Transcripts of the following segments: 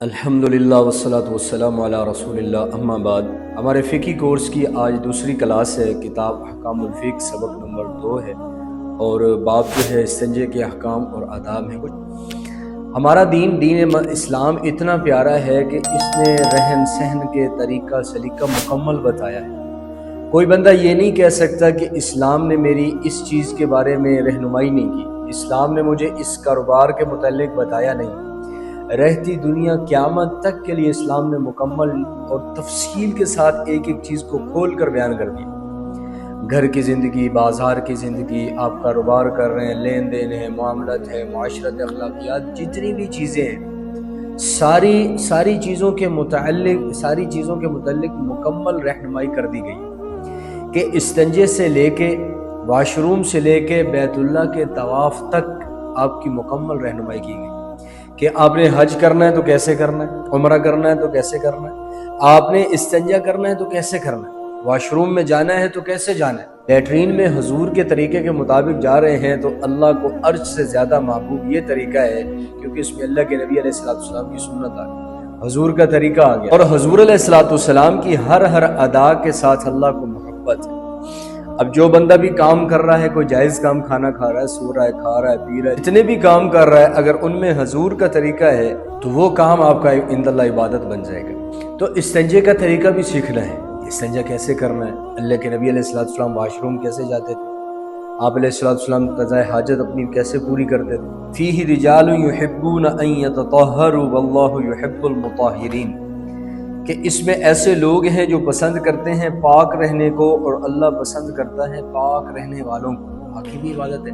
الحمدللہ والصلاۃ والسلام علی رسول اللہ اما بعد۔ ہمارے فقہی کورس کی آج دوسری کلاس ہے۔ کتاب احکام الفقہ سبق نمبر 2 ہے اور باب جو ہے استنجے کے احکام اور آداب ہیں۔ ہمارا دین اسلام اتنا پیارا ہے کہ اس نے رہن سہن کے طریقہ سلیقہ مکمل بتایا ہے۔ کوئی بندہ یہ نہیں کہہ سکتا کہ اسلام نے میری اس چیز کے بارے میں رہنمائی نہیں کی، اسلام نے مجھے اس کاروبار کے متعلق بتایا نہیں۔ رہتی دنیا قیامت تک کے لیے اسلام نے مکمل اور تفصیل کے ساتھ ایک ایک چیز کو کھول کر بیان کر دیا۔ گھر کی زندگی، بازار کی زندگی، آپ کاروبار کر رہے ہیں، لین دین ہے، معاملات ہے، معاشرت، اخلاقیات، جتنی بھی چیزیں ہیں ساری چیزوں کے متعلق مکمل رہنمائی کر دی گئی کہ استنجے سے لے کے واش روم سے لے کے بیت اللہ کے طواف تک آپ کی مکمل رہنمائی کی گئی کہ آپ نے حج کرنا ہے تو کیسے کرنا ہے، عمرہ کرنا ہے تو کیسے کرنا ہے، آپ نے استنجا کرنا ہے تو کیسے کرنا ہے، واش روم میں جانا ہے تو کیسے جانا ہے، لیٹرین میں حضور کے طریقے کے مطابق جا رہے ہیں تو اللہ کو عرش سے زیادہ محبوب یہ طریقہ ہے، کیونکہ اس میں اللہ کے نبی علیہ السلام کی سنت آ گئی، حضور کا طریقہ آ گیا، اور حضور علیہ السلام کی ہر ادا کے ساتھ اللہ کو محبت ہے۔ اب جو بندہ بھی کام کر رہا ہے، کوئی جائز کام، کھانا کھا رہا ہے، سو رہا ہے، کھا رہا ہے، پی رہا ہے، جتنے بھی کام کر رہا ہے، اگر ان میں حضور کا طریقہ ہے تو وہ کام آپ کا عند اللہ عبادت بن جائے گا۔ تو استنجے کا طریقہ بھی سیکھنا ہے، استنجا کیسے کرنا ہے، اللہ کے نبی علیہ السلام واش روم کیسے جاتے تھے، آپ علیہ السلام قضائے حاجت اپنی کیسے پوری کرتے تھے۔ فیہ رجال یحبون ان یتطہروا واللہ یحب المطہرین، کہ اس میں ایسے لوگ ہیں جو پسند کرتے ہیں پاک رہنے کو، اور اللہ پسند کرتا ہے پاک رہنے والوں کو۔ پاکی بھی عبادت ہے،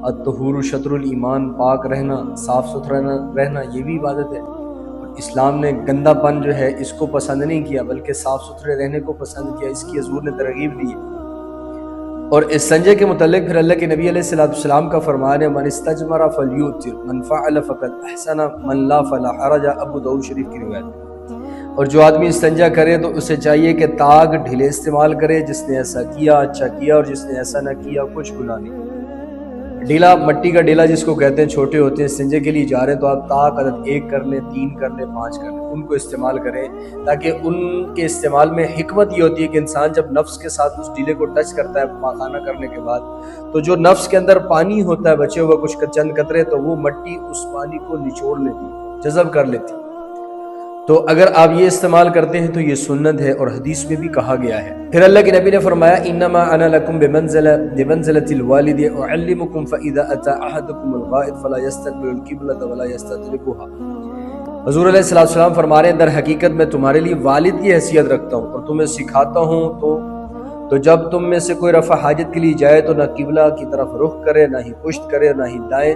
الطہور شطر الایمان، پاک رہنا، صاف ستھرا رہنا، یہ بھی عبادت ہے۔ اور اسلام نے گندا پن جو ہے اس کو پسند نہیں کیا، بلکہ صاف ستھرے رہنے کو پسند کیا، اس کی حضور نے ترغیب دی ہے۔ اور استنجے کے متعلق پھر اللہ کے نبی علیہ السلام کا فرمان ہے، من استجمر فلیوتر من فعل فقد احسن من لا فلا حرج، ابو داؤد شریف کی روایت ہے۔ اور جو آدمی استنجا کرے تو اسے چاہیے کہ تاگ ڈھیلے استعمال کرے، جس نے ایسا کیا اچھا کیا، اور جس نے ایسا نہ کیا کچھ گناہ نہیں۔ ڈھیلا، مٹی کا ڈھیلا جس کو کہتے ہیں، چھوٹے ہوتے ہیں، استنجے کے لیے جا رہے ہیں تو آپ تاگ عدد 1 کر لیں، 3 کر لیں، 5 کر لیں، ان کو استعمال کریں، تاکہ ان کے استعمال میں حکمت یہ ہوتی ہے کہ انسان جب نفس کے ساتھ اس ڈھیلے کو ٹچ کرتا ہے پاخانہ کرنے کے بعد، تو جو نفس کے اندر پانی ہوتا ہے بچے ہوا کچھ چند قطرے، تو وہ مٹی اس پانی کو نچوڑ لیتی، جذب کر لیتی۔ تو اگر آپ یہ استعمال کرتے ہیں تو یہ سنت ہے، اور حدیث میں بھی کہا گیا ہے۔ پھر اللہ کے نبی نے فرمایا، انما انا لکم بمنزلۃ الوالد اعلمکم فاذا اتى احدکم الغائط فلا يستقبل القبلة ولا يستدبرها۔ حضور علیہ السلام فرما رہے ہیں، در حقیقت میں تمہارے لیے والد کی حیثیت رکھتا ہوں اور تمہیں سکھاتا ہوں، تو جب تم میں سے کوئی رفع حاجت کے لیے جائے تو نہ قبلہ کی طرف رخ کرے، نہ ہی پشت کرے، نہ ہی دائیں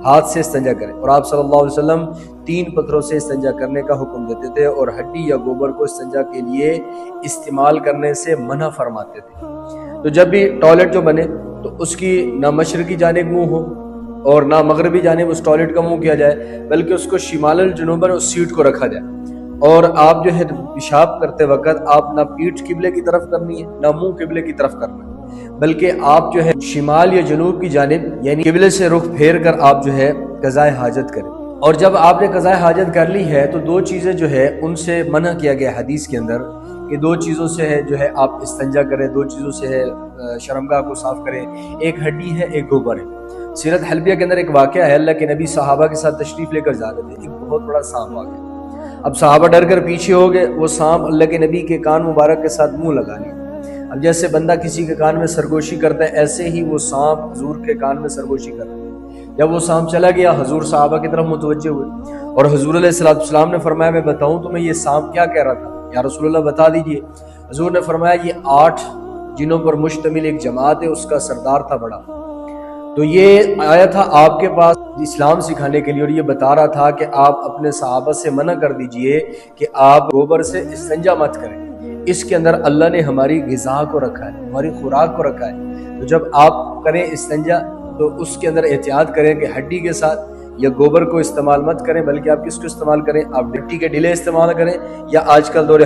ہاتھ سے استنجا کرے۔ اور آپ صلی اللہ علیہ وسلم 3 پتھروں سے استنجا کرنے کا حکم دیتے تھے، اور ہڈی یا گوبر کو استنجا کے لیے استعمال کرنے سے منع فرماتے تھے۔ تو جب بھی ٹوائلٹ جو بنے تو اس کی نہ مشرقی جانب منہ ہو اور نہ مغربی جانب اس ٹوائلٹ کا منہ کیا جائے، بلکہ اس کو شمال الجنوباً اس سیٹ کو رکھا جائے، اور آپ جو ہے پیشاب کرتے وقت آپ نہ پیٹھ قبلے کی طرف کرنی ہے، نہ منہ قبلے کی طرف کرنا ہے، بلکہ آپ جو ہے شمال یا جنوب کی جانب یعنی قبلے سے رخ پھیر کر آپ جو ہے قضائے حاجت کریں۔ اور جب آپ نے قضائے حاجت کر لی ہے تو 2 چیزیں جو ہے ان سے منع کیا گیا حدیث کے اندر، کہ 2 چیزوں سے ہے جو ہے آپ استنجا کریں، 2 چیزوں سے ہے شرمگاہ کو صاف کریں، ایک ہڈی ہے، ایک گوبر ہے۔ سیرت حلبیہ کے اندر ایک واقعہ ہے، اللہ کے نبی صحابہ کے ساتھ تشریف لے کر جا رہے تھے، ایک بہت بڑا سانپ آ گیا۔ اب صحابہ ڈر کر پیچھے ہو گئے، وہ سانپ اللہ کے نبی کے کان مبارک کے ساتھ منہ لگا لیا۔ اب جیسے بندہ کسی کے کان میں سرگوشی کرتا ہے، ایسے ہی وہ سانپ حضور کے کان میں سرگوشی کر رہا ہے۔ جب وہ سانپ چلا گیا، حضور صحابہ کی طرف متوجہ ہوئے، اور حضور علیہ السلام نے فرمایا، میں بتاؤں تمہیں یہ سانپ کیا کہہ رہا تھا؟ یا رسول اللہ بتا دیجئے۔ حضور نے فرمایا، یہ 8 جنوں پر مشتمل ایک جماعت ہے، اس کا سردار تھا بڑا، تو یہ آیا تھا آپ کے پاس اسلام سکھانے کے لیے، اور یہ بتا رہا تھا کہ آپ اپنے صحابہ سے منع کر دیجئے کہ آپ گوبر سے استنجا مت کریں، اس کے اندر اللہ نے ہماری غذا کو رکھا ہے، ہماری خوراک کو رکھا ہے، تو جب آپ کریں استنجا تو اس کے اندر احتیاط کریں کہ ہڈی کے ساتھ یا گوبر کو استعمال مت کریں، بلکہ آپ کس کو استعمال کریں؟ آپ مٹی کے ڈھیلے استعمال کریں، یا آج کل دور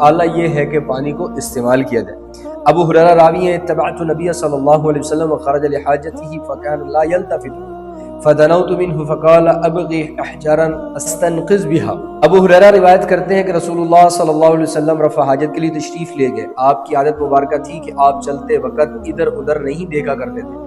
اعلیٰ یہ ہے کہ پانی کو استعمال کیا جائے۔ ابو ہریرہ راوی ہیں اتبعت النبی صلی اللہ علیہ وسلم وخرج لحاجته فكان لا يلتفت فدنوت منه فقال ابغي احجارا استنقذ بها۔ ابو ہریرہ روایت کرتے ہیں کہ رسول اللہ صلی اللہ علیہ وسلم رفع حاجت کے لیے تشریف لے گئے۔ آپ کی عادت مبارکہ تھی کہ آپ چلتے وقت ادھر ادھر نہیں دیکھا کرتے تھے،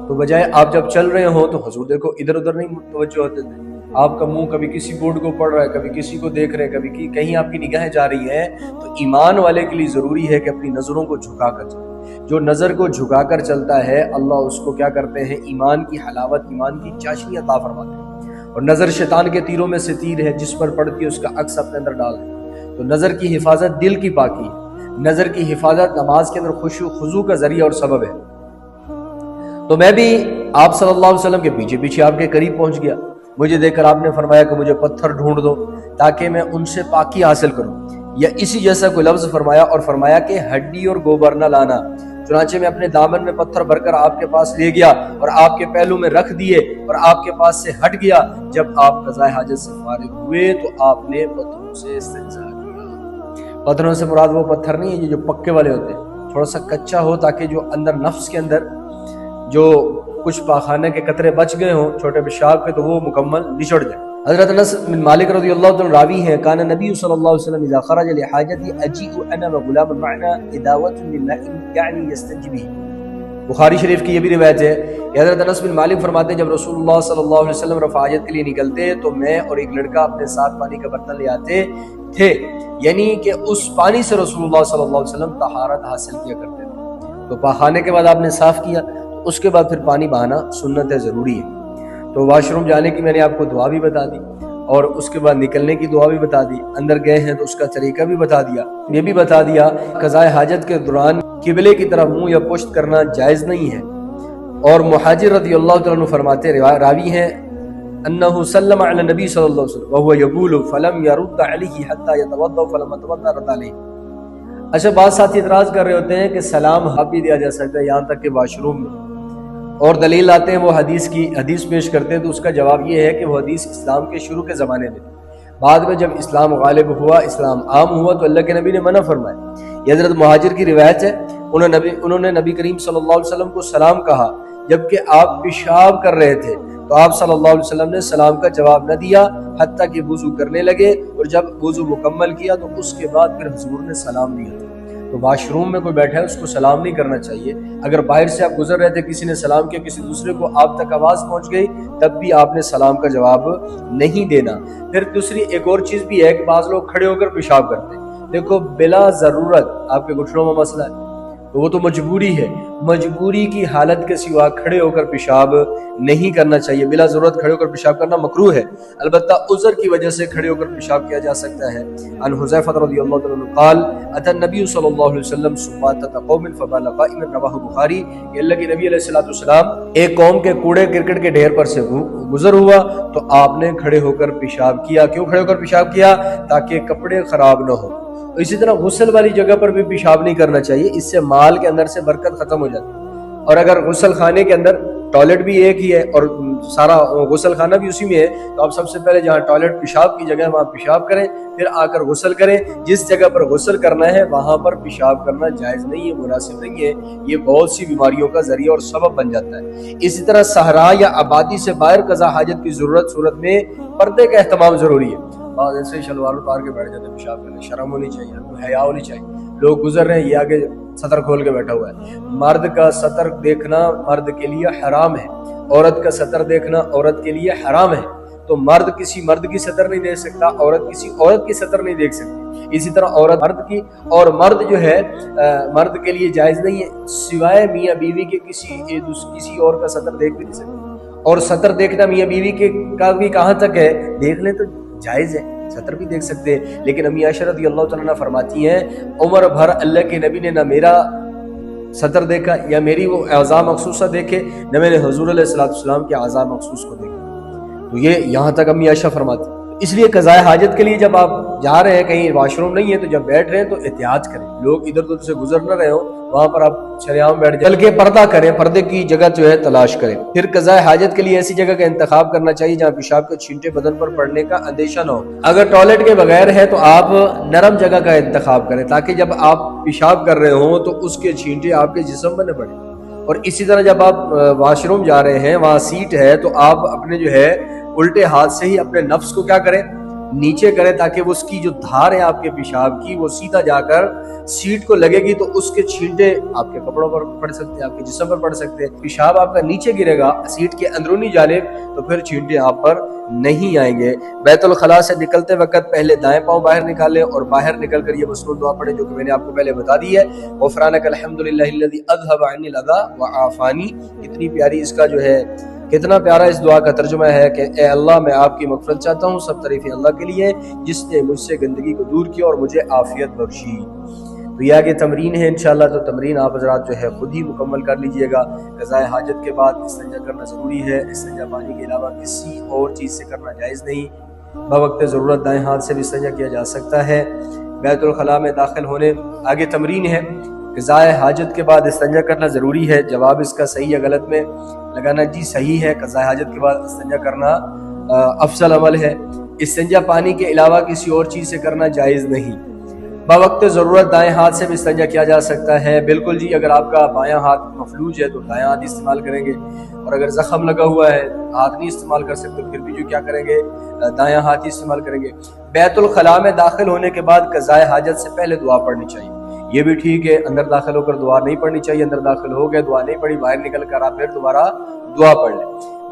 تو بجائے آپ جب چل رہے ہوں تو حضور دیکھو ادھر ادھر نہیں متوجہ ہوتے تھے۔ آپ کا منہ کبھی کسی بورڈ کو پڑھ رہا ہے، کبھی کسی کو دیکھ رہے ہیں، کبھی کہیں آپ کی نگاہیں جا رہی ہیں، تو ایمان والے کے لیے ضروری ہے کہ اپنی نظروں کو جھکا کر چلے۔ جو نظر کو جھکا کر چلتا ہے اللہ اس کو کیا کرتے ہیں؟ ایمان کی حلاوت، ایمان کی چاشنی عطا فرماتے ہیں۔ اور نظر شیطان کے تیروں میں سے تیر ہے، جس پر پڑتی ہے اس کا عکس اپنے اندر ڈال ہے۔ تو نظر کی حفاظت دل کی پاکی ہے، نظر کی حفاظت نماز کے اندر خشوع خضوع کا ذریعہ اور سبب ہے۔ تو میں بھی آپ صلی اللہ علیہ وسلم کے پیچھے پیچھے آپ کے قریب پہنچ گیا۔ مجھے دیکھ کر آپ نے فرمایا کہ مجھے پتھر ڈھونڈ دو تاکہ میں ان سے پاکی حاصل کروں، یا اسی جیسا کوئی لفظ فرمایا، اور فرمایا کہ ہڈی اور گوبر نہ لانا۔ چنانچہ میں اپنے دامن میں پتھر بھر کر آپ کے پاس لے گیا اور آپ کے پہلو میں رکھ دیے اور آپ کے پاس سے ہٹ گیا۔ جب آپ قضاء حاجت سے فارغ ہوئے تو آپ نے پتھروں سے استنجا کیا۔ پتھروں سے مراد وہ پتھر نہیں ہے جو پکے والے ہوتے ہیں، تھوڑا سا کچا ہو تاکہ جو اندر نفس کے اندر جو کچھ پاخانے کے قطرے بچ گئے ہوں چھوٹے پیشاب کے، تو وہ مکمل نچڑ جائے۔ حضرت انس بن مالک رضی اللہ عنہ راوی ہیں کان نبی صلی اللہ علیہ وسلم اذا خرج لحاجته اجیء انا وغلام معنا اداوۃ للماء یعنی یستنجی به۔ بخاری شریف کی یہ بھی روایت ہے کہ حضرت انس بن مالک فرماتے ہیں جب رسول اللہ صلی اللہ علیہ وسلم رفع حاجت کے لیے نکلتے تو میں اور ایک لڑکا اپنے ساتھ پانی کا برتن لے آتے تھے، یعنی کہ اس پانی سے رسول اللہ صلی اللہ علیہ وسلم طہارت حاصل کیا کرتے تھے۔ تو پاخانے کے بعد آپ نے صاف کیا، اس کے بعد پھر پانی بہانا سنت ہے، ضروری ہے۔ تو واش روم جانے کی میں نے آپ کو دعا بھی بتا دی، اور اس کے بعد نکلنے کی دعا بھی بتا دی، اندر گئے ہیں تو اس کا طریقہ بھی بتا دیا۔ یہ بھی بتا دیا قضاء حاجت کے دوران قبلے کی طرف منہ یا پشت کرنا جائز نہیں ہے۔ اور مہاجر رضی اللہ تعالیٰ عنہ فرماتے، راوی ہیں انه سلم علی النبی صلی اللہ علیہ وسلم وهو يقول فلم يرد عليه حتى يتوضا فلما توضا رد عليه۔ اچھا، بعض ساتھی اعتراض کر رہے ہوتے ہیں کہ سلام بھی دیا جا سکتا ہے یہاں تک کہ واش روم میں، اور دلیل لاتے ہیں وہ حدیث پیش کرتے ہیں، تو اس کا جواب یہ ہے کہ وہ حدیث اسلام کے شروع کے زمانے میں، بعد میں جب اسلام غالب ہوا، اسلام عام ہوا، تو اللہ کے نبی نے منع فرمایا۔ یہ حضرت مہاجر کی روایت ہے، انہوں نے نبی کریم صلی اللہ علیہ وسلم کو سلام کہا جبکہ آپ پیشاب کر رہے تھے، تو آپ صلی اللہ علیہ وسلم نے سلام کا جواب نہ دیا حتیٰ کہ وضو کرنے لگے، اور جب وضو مکمل کیا تو اس کے بعد پھر حضور نے سلام دیا۔ تو واش روم میں کوئی بیٹھا ہے اس کو سلام نہیں کرنا چاہیے۔ اگر باہر سے آپ گزر رہے تھے، کسی نے سلام کیا، کسی دوسرے کو آپ تک آواز پہنچ گئی، تب بھی آپ نے سلام کا جواب نہیں دینا۔ پھر دوسری ایک اور چیز بھی ہے کہ بعض لوگ کھڑے ہو کر پیشاب کرتے ہیں۔ دیکھو، بلا ضرورت آپ کے گھٹنوں میں مسئلہ ہے تو وہ تو مجبوری ہے، مجبوری کی حالت کے سوا کھڑے ہو کر پیشاب نہیں کرنا چاہیے۔ بلا ضرورت کھڑے ہو کر پیشاب کرنا مکروہ ہے، البتہ عذر کی وجہ سے کھڑے ہو کر پیشاب کیا جا سکتا ہے۔ عن حذیفہ رضی اللہ عنہ قال اتى النبی صلی اللہ علیہ وسلم سباتۃ قوم فبال قائما، رواہ بخاری۔ کہ اللہ کے نبی علیہ السلام ایک قوم کے کوڑے کرکٹ کے ڈھیر پر سے گزر ہوا تو آپ نے کھڑے ہو کر پیشاب کیا۔ کیوں کھڑے ہو کر پیشاب کیا؟ تاکہ کپڑے خراب نہ ہو۔ تو اسی طرح غسل والی جگہ پر بھی پیشاب نہیں کرنا چاہیے، اس سے مال کے اندر سے برکت ختم ہو جاتی ہے۔ اور اگر غسل خانے کے اندر ٹوائلٹ بھی ایک ہی ہے اور سارا غسل خانہ بھی اسی میں ہے، تو آپ سب سے پہلے جہاں ٹوائلٹ پیشاب کی جگہ ہے وہاں پیشاب کریں، پھر آ کر غسل کریں۔ جس جگہ پر غسل کرنا ہے وہاں پر پیشاب کرنا جائز نہیں ہے، مناسب نہیں ہے، یہ بہت سی بیماریوں کا ذریعہ اور سبب بن جاتا ہے۔ اسی طرح صحرا یا آبادی سے باہر قضاء حاجت کی صورت میں پردے کا اہتمام ضروری ہے۔ بعض ایسے شلوار اتار کے بیٹھ جاتے ہیں پیشاب کرنے، شرم ہونی چاہیے، حیا ہونی چاہیے۔ لوگ گزر رہے ہیں، یہ آگے سطر کھول کے بیٹھا ہوا ہے۔ مرد کا سطر دیکھنا مرد کے لیے حرام ہے، عورت کا سطر دیکھنا عورت کے لیے حرام ہے۔ تو مرد کسی مرد کی سطر نہیں دیکھ سکتا، عورت کسی عورت کی سطر نہیں دیکھ سکتی۔ اسی طرح عورت مرد کی، اور مرد جو ہے مرد کے لیے جائز نہیں ہے سوائے میاں بیوی کے کسی اور کا سطر دیکھ بھی نہیں سکتے۔ اور سطر دیکھنا میاں بیوی کے کا بھی کہاں تک ہے؟ دیکھ لیں تو جائز ہے، سطر بھی دیکھ سکتے ہیں۔ لیکن امی عائشہ رضی اللہ تعالیٰ عنہ فرماتی ہیں عمر بھر اللہ کے نبی نے نہ میرا سطر دیکھا یا میری وہ اعضاء مخصوصہ دیکھے، نہ میں نے حضور علیہ السلام کے اعضاء مخصوص کو دیکھا۔ تو یہ یہاں تک امی عائشہ فرماتی۔ اس لیے قضاء حاجت کے لیے جب آپ جا رہے ہیں کہیں واش روم نہیں ہے تو جب بیٹھ رہے ہیں تو احتیاط کریں, لوگ ادھر ادھر سے گزر نہ رہے ہوں وہاں پر آپ شریعام بیٹھ جائیں, بلکہ پردہ کریں, پردے کی جگہ جو ہے تلاش کریں. پھر قضاء حاجت کے لیے ایسی جگہ کا انتخاب کرنا چاہیے جہاں پیشاب کے چھینٹے بدن پر پڑنے کا اندیشہ نہ ہو. اگر ٹوائلٹ کے بغیر ہے تو آپ نرم جگہ کا انتخاب کریں تاکہ جب آپ پیشاب کر رہے ہوں تو اس کے چھینٹے آپ کے جسم میں نہ پڑیں. اور اسی طرح جب آپ واش روم جا رہے ہیں وہاں سیٹ ہے تو آپ اپنے جو ہے الٹے ہاتھ سے ہی اپنے نفس کو کیا کریں, نیچے کریں تاکہ وہ اس کی جو دھار ہے آپ کے پیشاب کی وہ سیدھا جا کر سیٹ کو لگے گی تو اس کے چھینٹے آپ کے کپڑوں پر پڑ سکتے ہیں, آپ کے جسم پر پڑ سکتے ہیں. پیشاب آپ کا نیچے گرے گا سیٹ کے اندرونی جانب تو پھر چھینٹے آپ پر نہیں آئیں گے. بیت الخلاء سے نکلتے وقت پہلے دائیں پاؤں باہر نکالیں اور باہر نکل کر یہ مسنون دعا پڑھیں جو کہ میں نے آپ کو پہلے بتا دی ہے, غفرانک الحمدللہ الذی اذھب عنی الاذی وعافانی. کتنی پیاری اس کا جو ہے, کتنا پیارا اس دعا کا ترجمہ ہے کہ اے اللہ میں آپ کی مغفرت چاہتا ہوں, سب تعریفیں اللہ کے لیے جس نے مجھ سے گندگی کو دور کیا اور مجھے عافیت بخشی. تو یہ آگے تمرین ہے انشاءاللہ, تو تمرین آپ حضرات جو ہے خود ہی مکمل کر لیجئے گا. قضاء حاجت کے بعد استنجا کرنا ضروری ہے, استنجا پانی کے علاوہ کسی اور چیز سے کرنا جائز نہیں. بوقت ضرورت دائیں ہاتھ سے بھی استنجا کیا جا سکتا ہے. بیت الخلاء میں داخل ہونے, آگے تمرین ہے قضاء حاجت کے بعد استنجا کرنا ضروری ہے. جواب اس کا صحیح یا غلط میں لگانا جی صحیح ہے, قضاء حاجت کے بعد استنجا کرنا افضل عمل ہے. استنجا پانی کے علاوہ کسی اور چیز سے کرنا جائز نہیں. بوقت ضرورت دائیں ہاتھ سے بھی استنجا کیا جا سکتا ہے. بالکل جی, اگر آپ کا بایاں ہاتھ مفلوج ہے تو دایاں ہاتھ استعمال کریں گے, اور اگر زخم لگا ہوا ہے ہاتھ نہیں استعمال کر سکتے پھر بھی جو کیا کریں گے دایاں ہاتھ ہی استعمال کریں گے. بیت الخلاء میں داخل ہونے کے بعد قضاء حاجت سے پہلے دعا پڑھنی چاہیے. یہ بھی ٹھیک ہے, اندر داخل ہو کر دعا نہیں پڑھنی چاہیے. اندر داخل ہو گئے دعا نہیں پڑھی, باہر نکل کر آپ پھر دوبارہ دعا پڑھ لیں.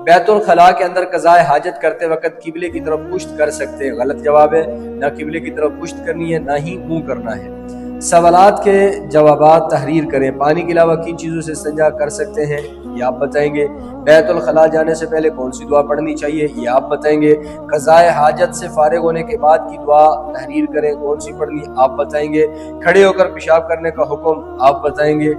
بیت الخلاء کے اندر قضاء حاجت کرتے وقت قبلے کی طرف پشت کر سکتے ہیں, غلط جواب ہے. نہ قبلے کی طرف پشت کرنی ہے نہ ہی منہ کرنا ہے. سوالات کے جوابات تحریر کریں. پانی کے علاوہ کن چیزوں سے استنجا کر سکتے ہیں یہ آپ بتائیں گے. بیت الخلاء جانے سے پہلے کون سی دعا پڑھنی چاہیے یہ آپ بتائیں گے. قضاء حاجت سے فارغ ہونے کے بعد کی دعا تحریر کریں, کون سی پڑھنی آپ بتائیں گے. کھڑے ہو کر پیشاب کرنے کا حکم آپ بتائیں گے.